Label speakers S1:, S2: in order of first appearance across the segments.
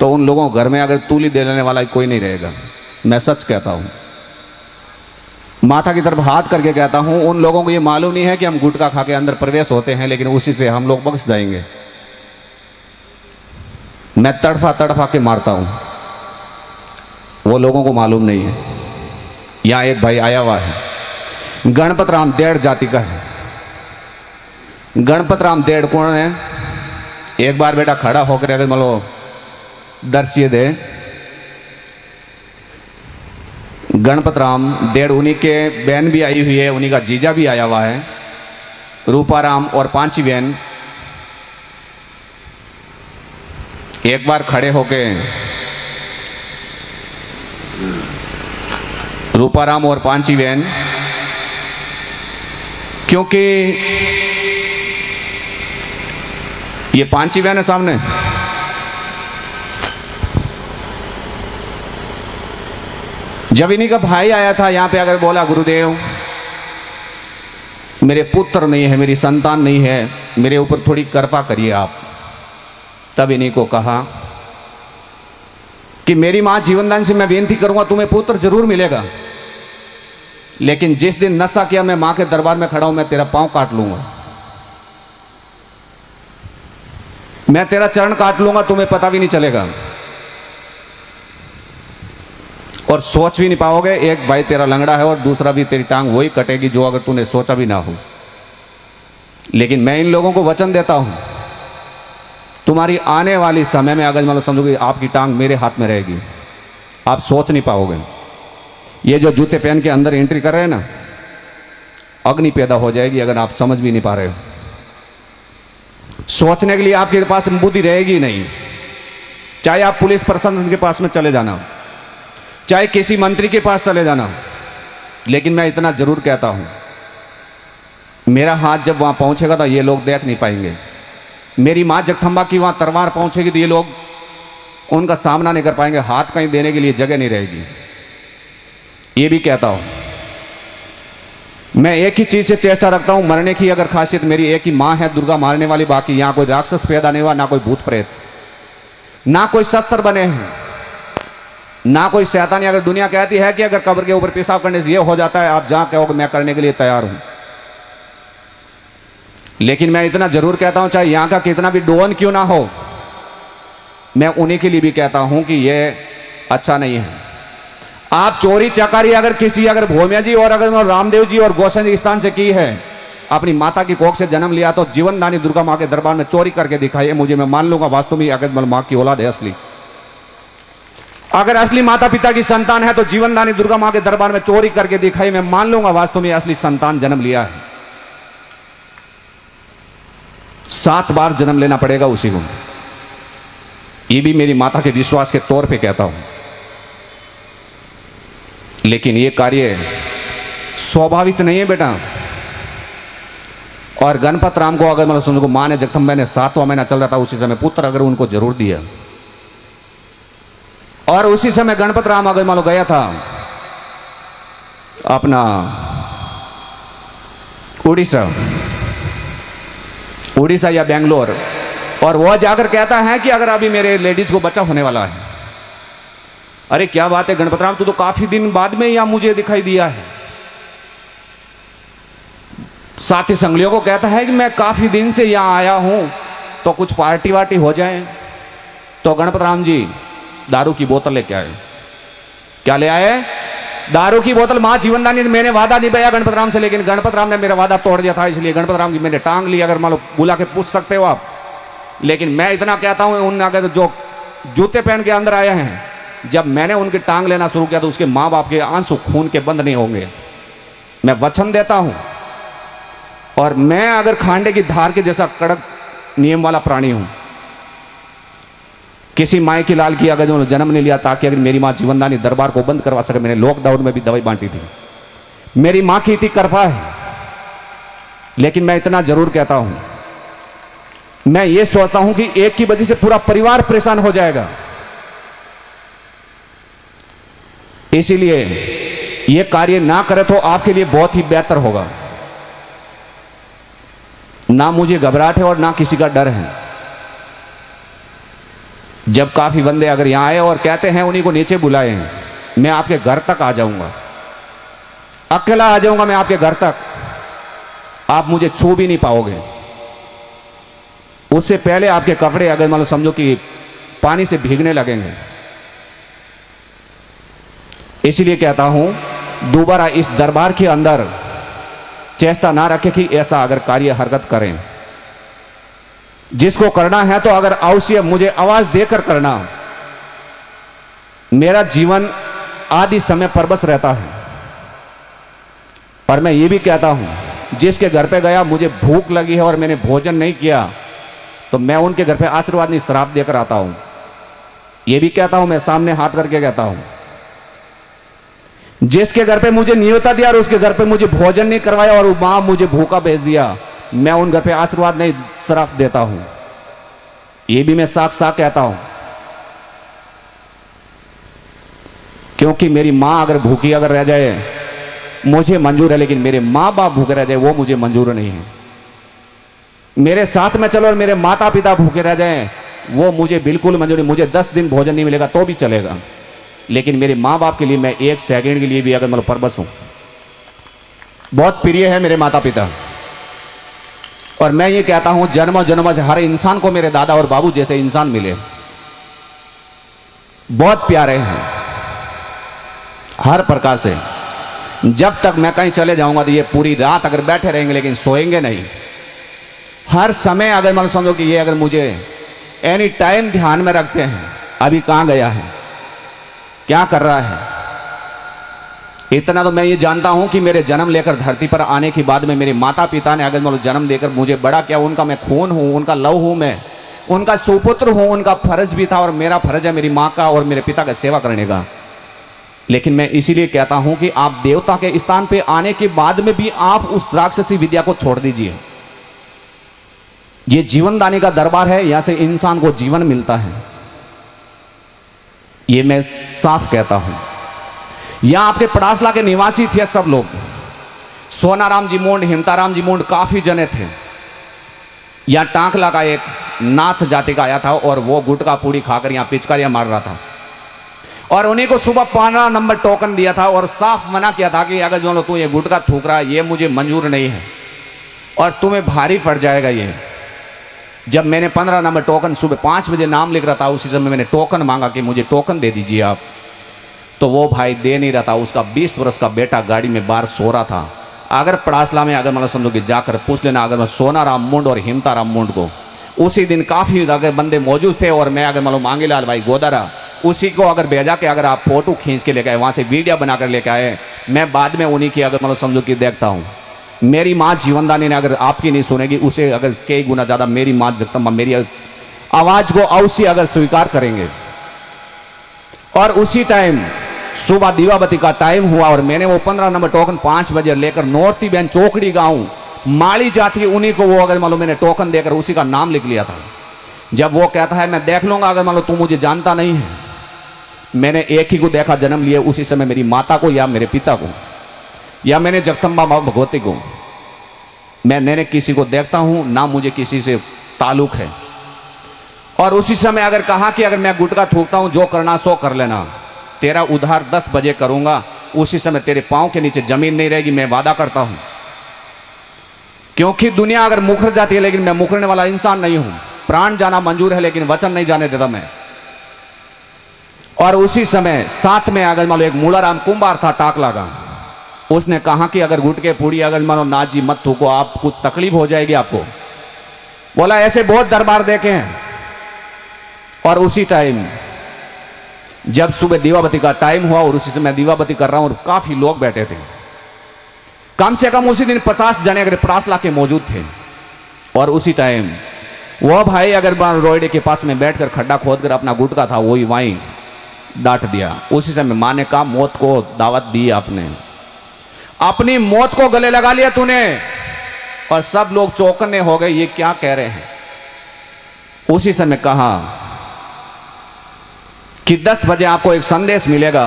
S1: तो उन लोगों को घर में अगर तूली देने वाला कोई नहीं रहेगा। मैं सच कहता हूं, माथा की तरफ हाथ करके कहता हूं, उन लोगों को ये मालूम नहीं है कि हम गुटखा खा के अंदर प्रवेश होते हैं, लेकिन उसी से हम लोग बख्श जाएंगे। मैं तड़फा तड़फा के मारता हूं, वो लोगों को मालूम नहीं है। यहां एक भाई आया हुआ है, गणपत राम देड़ जाति का है। गणपत राम देड़ कौन है? एक बार बेटा खड़ा होकर अगर मान लो दर्शिए दे। गणपत राम देड़ उन्हीं के बहन भी आई हुई है, उन्हीं का जीजा भी आया हुआ है, रूपाराम और पांची बहन। एक बार खड़े होके रूपाराम और पांची बहन, क्योंकि ये पांची बहन है सामने, जब इन्हीं का भाई आया था यहां पे, अगर बोला गुरुदेव मेरे पुत्र नहीं है, मेरी संतान नहीं है, मेरे ऊपर थोड़ी कृपा करिए आप, तब इन्हीं को कहा कि मेरी मां जीवनदान से मैं विनती करूंगा तुम्हें पुत्र जरूर मिलेगा, लेकिन जिस दिन नशा किया मैं मां के दरबार में खड़ा हूं, मैं तेरा पांव काट लूंगा, मैं तेरा चरण काट लूंगा, तुम्हें पता भी नहीं चलेगा और सोच भी नहीं पाओगे। एक भाई तेरा लंगड़ा है और दूसरा भी तेरी टांग वही कटेगी जो अगर तूने सोचा भी ना हो। लेकिन मैं इन लोगों को वचन देता हूं, तुम्हारी आने वाली समय में अगर मतलब समझोगे आपकी टांग मेरे हाथ में रहेगी, आप सोच नहीं पाओगे। ये जो जूते पहन के अंदर एंट्री कर रहे हैं ना, अग्नि पैदा हो जाएगी अगर आप समझ भी नहीं पा रहे हो। सोचने के लिए आपके पास बुद्धि रहेगी नहीं। चाहे आप पुलिस प्रशासन के पास में चले जाना, चाहे किसी मंत्री के पास चले जाना, लेकिन मैं इतना जरूर कहता हूं, मेरा हाथ जब वहां पहुंचेगा तो ये लोग देख नहीं पाएंगे। मेरी मां जगदंबा की वहां तलवार पहुंचेगी तो ये लोग उनका सामना नहीं कर पाएंगे, हाथ कहीं देने के लिए जगह नहीं रहेगी। ये भी कहता हूं, मैं एक ही चीज से चेष्टा रखता हूं, मरने की अगर खासियत मेरी एक ही मां है, दुर्गा मारने वाली। बाकी यहां कोई राक्षस पैदा नहीं हुआ, ना कोई भूत प्रेत, ना कोई शस्त्र बने हैं, ना कोई शैतानी। अगर दुनिया कहती है कि अगर कब्र के ऊपर पेशाब करने से ये हो जाता है, आप जहां कहोगे मैं करने के लिए तैयार हूं। लेकिन मैं इतना जरूर कहता हूं, चाहे यहां का कितना भी डोन क्यों ना हो, मैं उन्हीं के लिए भी कहता हूं कि यह अच्छा नहीं है। आप चोरी चकारी अगर किसी अगर भोमिया जी और अगर रामदेव जी और गोस्वामी स्थान से की है, अपनी माता की कोख से जन्म लिया, तो जीवनदानी दुर्गा मां के दरबार में चोरी करके दिखाइए मुझे, मैं मान लूंगा वास्तव में अगर मां की औलाद है असली। अगर असली माता पिता की संतान है तो जीवनदानी दुर्गा मां के दरबार में चोरी करके दिखाई, मैं मान लूंगा वास्तव में असली संतान जन्म लिया है। 7 बार जन्म लेना पड़ेगा उसी को। ये भी मेरी माता के विश्वास के तौर पे कहता हूं। लेकिन ये कार्य स्वाभाविक नहीं है बेटा। और गणपत राम को अगर मतलब सुनो, मां ने जगदंबा ने 7वां महीना चल रहा था, उसी समय पुत्र अगर उनको जरूर दिया, और उसी समय गणपत राम अगर मान लो गया था अपना उड़ीसा या बेंगलोर, और वह जाकर कहता है कि अगर अभी मेरे लेडीज को बच्चा होने वाला है। अरे क्या बात है गणपत राम, तू तो काफी दिन बाद में यहां मुझे दिखाई दिया है। साथी संगलियों को कहता है कि मैं काफी दिन से यहां आया हूं, तो कुछ पार्टी वार्टी हो जाए। तो गणपत राम जी दारू की बोतल लेके आए। क्या ले आए? दारू की बोतल। मां जीवनदानी, मैंने वादा निभाया गणपत राम से, लेकिन गणपत राम ने मेरा वादा तोड़ दिया था, इसलिए गणपत राम की मैंने टांग ली। अगर मान लो बुला के पूछ सकते हो आप। लेकिन मैं इतना कहता हूं, उन अगर जो जूते पहन के अंदर आए हैं, जब मैंने उनकी टांग लेना शुरू किया तो उसके मां बाप के आंसू खून के बंद नहीं होंगे। मैं वचन देता हूं, और मैं अगर खांडे की धार के जैसा कड़क नियम वाला प्राणी हूं। किसी माई की लाल की अगर जो जन्म नहीं लिया ताकि अगर मेरी मां जीवनदानी दरबार को बंद करवा सके। मैंने लॉकडाउन में भी दवाई बांटी थी, मेरी मां की इतनी कृपा है। लेकिन मैं इतना जरूर कहता हूं, मैं ये सोचता हूं कि एक की वजह से पूरा परिवार परेशान हो जाएगा। इसीलिए ये कार्य ना करे तो आपके लिए बहुत ही बेहतर होगा। ना मुझे घबराहट है और ना किसी का डर है। जब काफी बंदे अगर यहां आए और कहते हैं उन्हीं को नीचे बुलाए, मैं आपके घर तक आ जाऊंगा, अकेला आ जाऊंगा मैं आपके घर तक, आप मुझे छू भी नहीं पाओगे। उससे पहले आपके कपड़े अगर मान लो समझो कि पानी से भीगने लगेंगे। इसलिए कहता हूं दोबारा इस दरबार के अंदर चेष्टा ना रखें कि ऐसा अगर कार्य हरकत करें। जिसको करना है तो अगर अवश्य मुझे आवाज देकर करना। मेरा जीवन आदि समय परबस रहता है। और मैं ये भी कहता हूं जिसके घर पे गया मुझे भूख लगी है और मैंने भोजन नहीं किया तो मैं उनके घर पे आशीर्वाद नहीं श्राप देकर आता हूं। ये भी कहता हूं, मैं सामने हाथ करके कहता हूं जिसके घर पे मुझे न्योता दिया और उसके घर पे मुझे भोजन नहीं करवाया और वहां मुझे भूखा भेज दिया, मैं उन घर पे आशीर्वाद नहीं श्राप देता हूं। ये भी मैं साफ साफ कहता हूं। क्योंकि मेरी मां अगर भूखी अगर रह जाए मुझे मंजूर है, लेकिन मेरे मां बाप भूखे रह जाए वो मुझे मंजूर नहीं है। मेरे साथ में चलो और मेरे माता पिता भूखे रह जाएं वो मुझे बिल्कुल मंजूर नहीं। मुझे 10 दिन भोजन नहीं मिलेगा तो भी चलेगा, लेकिन मेरे मां बाप के लिए मैं 1 सेकंड के लिए भी अगर मतलब परबस हूं। बहुत प्रिय है मेरे माता पिता। और मैं ये कहता हूं जन्मों जन्मों से हर इंसान को मेरे दादा और बाबू जैसे इंसान मिले, बहुत प्यारे हैं हर प्रकार से। जब तक मैं कहीं चले जाऊंगा तो ये पूरी रात अगर बैठे रहेंगे लेकिन सोएंगे नहीं। हर समय अगर मान समझो कि ये अगर मुझे एनी टाइम ध्यान में रखते हैं, अभी कहां गया है, क्या कर रहा है। इतना तो मैं ये जानता हूं कि मेरे जन्म लेकर धरती पर आने के बाद में मेरे माता पिता ने अगर मतलब जन्म देकर मुझे बड़ा किया, उनका मैं खून हूं, उनका लव हूं, मैं उनका सुपुत्र हूं। उनका फर्ज भी था और मेरा फर्ज है मेरी मां का और मेरे पिता का सेवा करने का। लेकिन मैं इसीलिए कहता हूं कि आप देवता के स्थान पे आने के बाद में भी आप उस राक्षसी विद्या को छोड़ दीजिए। ये जीवनदानी का दरबार है, यहां से इंसान को जीवन मिलता है। ये मैं साफ कहता हूं। यहां आपके पड़ासला के निवासी थे सब लोग, सोनाराम जी मुंड, हिमताराम जी मुंड, काफी जने थे। यहां टांकला का एक नाथ जाति का आया था और वो गुटका पूड़ी खाकर यहां पिचकारियां मार रहा था। और उन्हीं को सुबह 15 नंबर टोकन दिया था और साफ मना किया था कि अगर जो तू ये गुटका थूक रहा है ये मुझे मंजूर नहीं है और तुम्हें भारी पड़ जाएगा ये। जब मैंने 15 नंबर टोकन सुबह 5 बजे नाम लिख रहा था, उसी समय मैंने टोकन मांगा कि मुझे टोकन दे दीजिए आप, तो वो भाई दे नहीं रहा था। उसका 20 वर्ष का बेटा गाड़ी में बाहर सो रहा था। अगर पड़ासला में अगर मतलब समझो कि जाकर पूछ लेना अगर मैं सोनाराम मुंड और हिमताराम मुंड को, उसी दिन काफी अगर बंदे मौजूद थे और मैं अगर मतलब मांगीलाल भाई गोदारा उसी को अगर भेजा के अगर आप फोटो खींच के लेके आए, वहां से वीडियो बनाकर लेके आए, मैं बाद में उन्हीं की अगर मतलब समझो कि देखता हूं। मेरी मां जीवनदानी ने अगर आपकी नहीं सुनेगी, उसे अगर कई गुना ज्यादा मेरी मां जगदम्बा मेरी आवाज को अवश्य अगर स्वीकार करेंगे। और उसी टाइम सुबह दीवाबती का टाइम हुआ और मैंने वो 15 नंबर टोकन 5 बजे लेकर नौरती बहन चौकड़ी गांव माली जाती, उन्हीं को वो अगर मान लो मैंने टोकन देकर उसी का नाम लिख लिया था। जब वो कहता है मैं देख लूंगा अगर मान लो तू मुझे जानता नहीं है, मैंने एक ही को देखा जन्म लिए, उसी समय मेरी माता को या मेरे पिता को या मैंने जगदम्बा मां भगवती को, मैंने किसी को देखता हूं ना मुझे किसी से ताल्लुक है। और उसी समय अगर कहा कि अगर मैं गुटका थूकता हूं जो करना सो कर लेना, तेरा उधार 10 बजे करूंगा, उसी समय तेरे पांव के नीचे जमीन नहीं रहेगी, मैं वादा करता हूं। क्योंकि दुनिया अगर मुखर जाती है लेकिन मैं मुखरने वाला इंसान नहीं हूं। प्राण जाना मंजूर है लेकिन वचन नहीं जाने देता मैं। और उसी समय साथ में अगर मान लो एक मूलाराम कुंभार था टाकला का, उसने कहा कि अगर गुटके पूड़ी अगर मानो नाथ जी मत थूको, आप कुछ तकलीफ हो जाएगी आपको। बोला ऐसे बहुत दरबार देखे हैं। और उसी टाइम जब सुबह दीवाबती का टाइम हुआ और उसी समय दीवाबती कर रहा हूं और काफी लोग बैठे थे, कम से कम उसी दिन 50 जने अगर पड़ासला के मौजूद थे। और उसी टाइम वो भाई अगर रोयडे के पास में बैठकर खड्डा खोदकर अपना गुटका था वही वहीं डांट दिया। उसी समय मां ने कहा मौत को दावत दी आपने, अपनी मौत को गले लगा लिया तूने। और सब लोग चौकन्ने हो गए, ये क्या कह रहे हैं। उसी समय कहा कि 10 बजे आपको एक संदेश मिलेगा,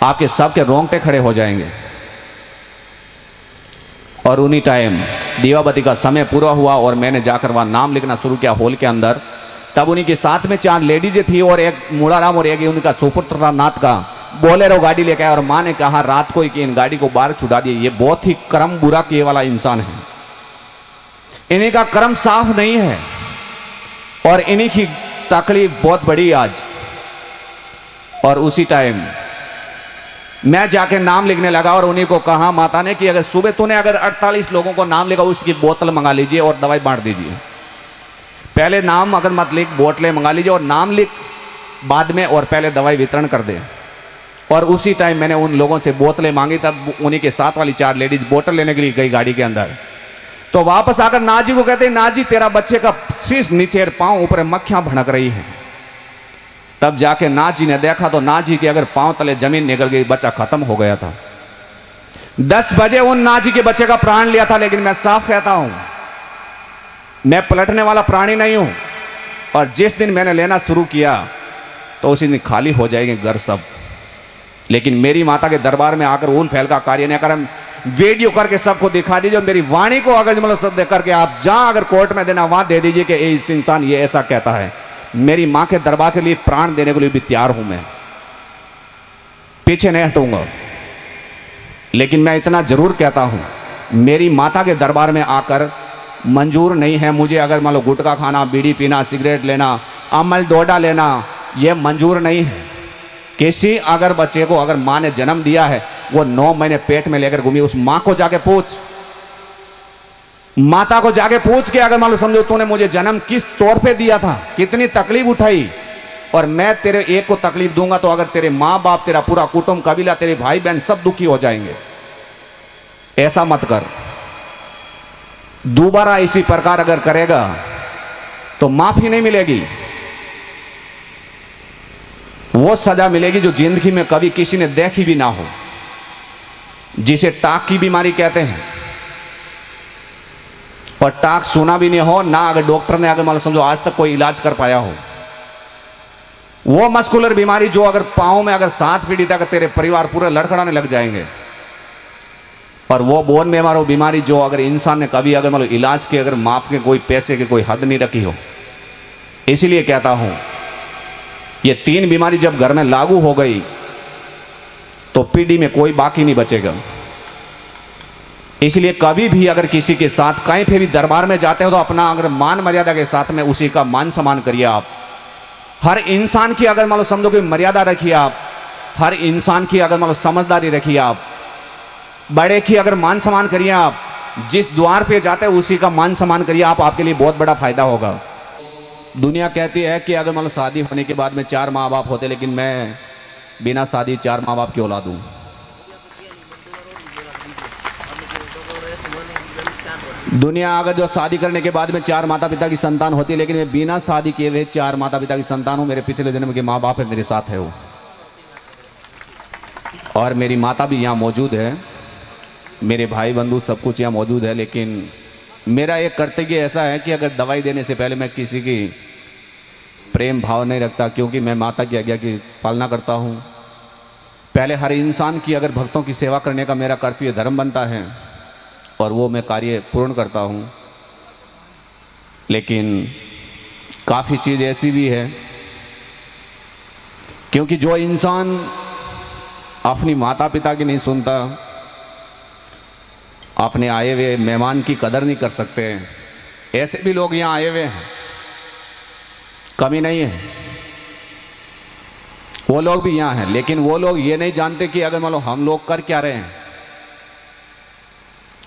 S1: आपके सबके रोंगटे खड़े हो जाएंगे। और उन्हीं टाइम दीवाबती का समय पूरा हुआ और मैंने जाकर वहां नाम लिखना शुरू किया हॉल के अंदर। तब उन्हीं के साथ में 4 लेडीजें थी और एक मूड़ाराम और एक उनका सुपुत्र था नाथ का बोलेरो गाड़ी लेके आया। और माँ ने कहा रात को कि इन गाड़ी को बाहर छुड़ा दिए, ये बहुत ही कर्म बुरा किए वाला इंसान है, इन्हीं का कर्म साफ नहीं है और इन्हीं की तकलीफ बहुत बड़ी आज। और उसी टाइम मैं जाके नाम लिखने लगा और उन्हीं को कहा माता ने कि अगर सुबह तूने अगर 48 लोगों को नाम लिखा उसकी बोतल मंगा लीजिए और दवाई बांट दीजिए। पहले नाम अगर मत लिख, बोतलें मंगा लीजिए और नाम लिख बाद में, और पहले दवाई वितरण कर दे। और उसी टाइम मैंने उन लोगों से बोतलें मांगी, तब उन्हीं के साथ वाली 4 लेडीज बोतल लेने के लिए गई गाड़ी के अंदर। तो वापस आकर नाजी को कहते नाजी तेरा बच्चे का शीश नीचे पांव ऊपर मक्खियां भड़क रही है। तब जाके नाजी ने देखा तो नाजी के अगर पांव तले जमीन निकल गई, बच्चा खत्म हो गया था। 10 बजे उन नाजी के बच्चे का प्राण लिया था। लेकिन मैं साफ कहता हूं मैं पलटने वाला प्राणी नहीं हूं, और जिस दिन मैंने लेना शुरू किया तो उसी दिन खाली हो जाएंगे घर सब। लेकिन मेरी माता के दरबार में आकर ऊल फैल का कार्य नहीं कर, वीडियो करके सबको दिखा दीजिए। मेरी वाणी को अगर मतलब सब देख करके आप जहां अगर कोर्ट में देना वहां दे दीजिए कि इस इंसान ये ऐसा कहता है। मेरी मां के दरबार के लिए प्राण देने के लिए भी तैयार हूं, मैं पीछे नहीं हटूंगा। लेकिन मैं इतना जरूर कहता हूं मेरी माता के दरबार में आकर मंजूर नहीं है मुझे अगर मान लो गुटखा खाना, बीड़ी पीना, सिगरेट लेना, अमल डोडा लेना, यह मंजूर नहीं है। किसी अगर बच्चे को अगर मां ने जन्म दिया है वो 9 महीने पेट में लेकर घूमी, उस मां को जाके पूछ, माता को जाके पूछ के अगर मान लो समझो तूने मुझे जन्म किस तौर पे दिया था, कितनी तकलीफ उठाई, और मैं तेरे एक को तकलीफ दूंगा तो अगर तेरे माँ बाप, तेरा पूरा कुटुंब, कबीला, तेरे भाई बहन सब दुखी हो जाएंगे। ऐसा मत कर। दोबारा इसी प्रकार अगर करेगा तो माफी नहीं मिलेगी, वो सजा मिलेगी जो जिंदगी में कभी किसी ने देखी भी ना हो, जिसे टाक की बीमारी कहते हैं। और टाक सुना भी नहीं हो ना, अगर डॉक्टर ने अगर मान समझो आज तक कोई इलाज कर पाया हो। वो मस्कुलर बीमारी जो अगर पांव में अगर 7 फीट तक तेरे परिवार पूरे लड़खड़ाने लग जाएंगे। और वो बोन में बीमारी जो अगर इंसान ने कभी अगर मान लो इलाज के अगर माफ के कोई पैसे की कोई हद नहीं रखी हो। इसलिए कहता हूं ये 3 बीमारी जब घर में लागू हो गई तो पीढ़ी में कोई बाकी नहीं बचेगा। इसलिए कभी भी अगर किसी के साथ कहीं पे भी दरबार में जाते हो तो अपना अगर मान मर्यादा के साथ में उसी का मान सम्मान करिए। आप हर इंसान की अगर मान लो समझो कि मर्यादा रखिए, आप हर इंसान की अगर मान लो समझदारी रखिए, आप बड़े की अगर मान सम्मान करिए, आप जिस द्वार पे जाते हैं उसी का मान सम्मान करिए, आप आपके लिए बहुत बड़ा फायदा होगा। दुनिया कहती है कि अगर मान लो शादी होने के बाद में 4 माँ बाप होते, लेकिन मैं बिना शादी 4 माँ बाप की औलाद हूं। दुनिया अगर जो शादी करने के बाद में 4 माता पिता की संतान होती है, लेकिन मैं बिना शादी किए हुए 4 माता पिता की संतान हूं। मेरे पिछले जन्म के माँ बाप है, मेरे साथ है वो, और मेरी माता भी यहाँ मौजूद है, मेरे भाई बंधु सब कुछ यहाँ मौजूद है। लेकिन मेरा एक कर्तव्य ऐसा है कि अगर दवाई देने से पहले मैं किसी की प्रेम भाव नहीं रखता, क्योंकि मैं माता की आज्ञा की पालना करता हूँ। पहले हर इंसान की अगर भक्तों की सेवा करने का मेरा कर्तव्य धर्म बनता है और वो मैं कार्य पूर्ण करता हूँ। लेकिन काफ़ी चीज़ ऐसी भी है, क्योंकि जो इंसान अपनी माता पिता की नहीं सुनता, अपने आए हुए मेहमान की कदर नहीं कर सकते, ऐसे भी लोग यहाँ आए हुए हैं, कमी नहीं है, वो लोग भी यहाँ हैं। लेकिन वो लोग ये नहीं जानते कि अगर मान लो हम लोग कर क्या रहे हैं,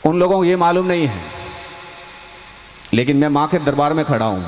S1: उन लोगों को ये मालूम नहीं है। लेकिन मैं मां के दरबार में खड़ा हूं।